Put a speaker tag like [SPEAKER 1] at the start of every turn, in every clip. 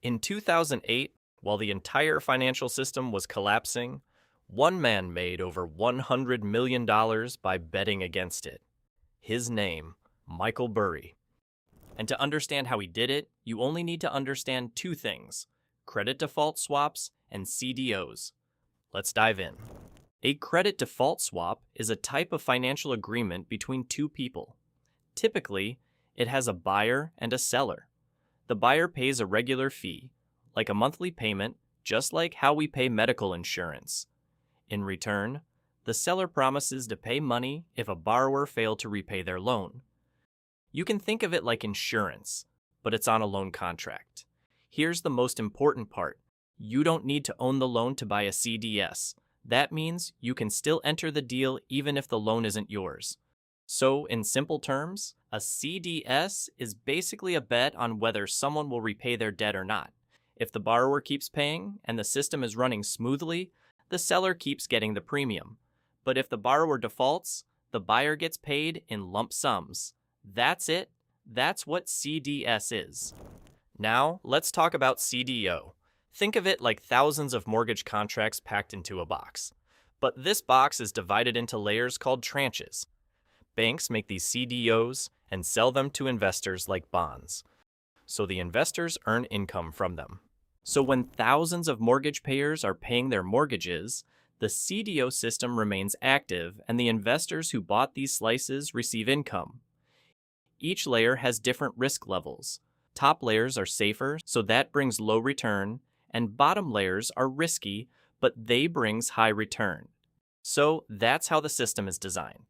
[SPEAKER 1] In 2008, while the entire financial system was collapsing, one man made over $100 million by betting against it. His name, Michael Burry. And to understand how he did it, you only need to understand two things: credit default swaps and CDOs. Let's dive in. A credit default swap is a type of financial agreement between two people. Typically, it has a buyer and a seller. The buyer pays a regular fee, like a monthly payment, just like how we pay medical insurance. In return, the seller promises to pay money if a borrower failed to repay their loan. You can think of it like insurance, but it's on a loan contract. Here's the most important part. You don't need to own the loan to buy a CDS. That means you can still enter the deal even if the loan isn't yours. So, in simple terms, a CDS is basically a bet on whether someone will repay their debt or not. If the borrower keeps paying and the system is running smoothly, the seller keeps getting the premium. But if the borrower defaults, the buyer gets paid in lump sums. That's it. That's what CDS is. Now, let's talk about CDO. Think of it like thousands of mortgage contracts packed into a box. But this box is divided into layers called tranches. Banks make these CDOs and sell them to investors like bonds. So the investors earn income from them. So when thousands of mortgage payers are paying their mortgages, the CDO system remains active and the investors who bought these slices receive income. Each layer has different risk levels. Top layers are safer, so that brings low return, and bottom layers are risky, but they brings high return. So that's how the system is designed.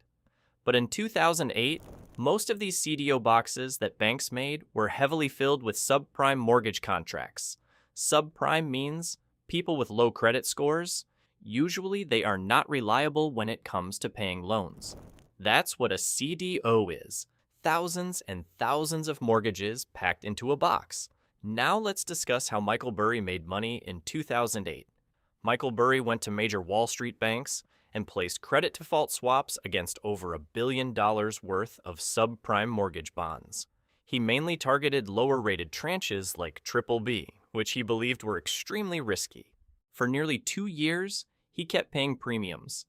[SPEAKER 1] But in 2008, most of these CDO boxes that banks made were heavily filled with subprime mortgage contracts. Subprime means people with low credit scores. Usually they are not reliable when it comes to paying loans. That's what a CDO is. Thousands and thousands of mortgages packed into a box. Now let's discuss how Michael Burry made money in 2008. Michael Burry went to major Wall Street banks and placed credit default swaps against over $1 billion worth of subprime mortgage bonds. He mainly targeted lower-rated tranches like BBB, which he believed were extremely risky. For nearly 2 years, he kept paying premiums,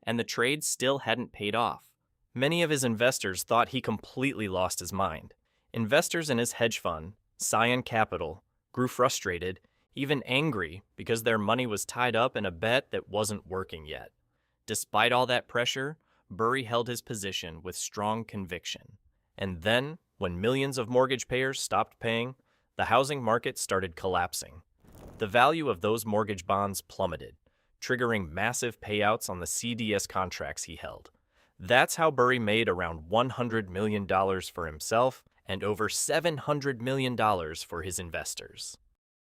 [SPEAKER 1] and the trade still hadn't paid off. Many of his investors thought he completely lost his mind. Investors in his hedge fund, Cyan Capital, grew frustrated, even angry, because their money was tied up in a bet that wasn't working yet. Despite all that pressure, Burry held his position with strong conviction. And then, when millions of mortgage payers stopped paying, the housing market started collapsing. The value of those mortgage bonds plummeted, triggering massive payouts on the CDS contracts he held. That's how Burry made around $100 million for himself and over $700 million for his investors.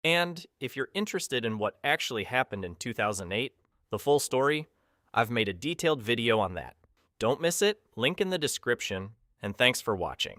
[SPEAKER 1] And if you're interested in what actually happened in 2008, the full story, I've made a detailed video on that. Don't miss it, link in the description, and thanks for watching.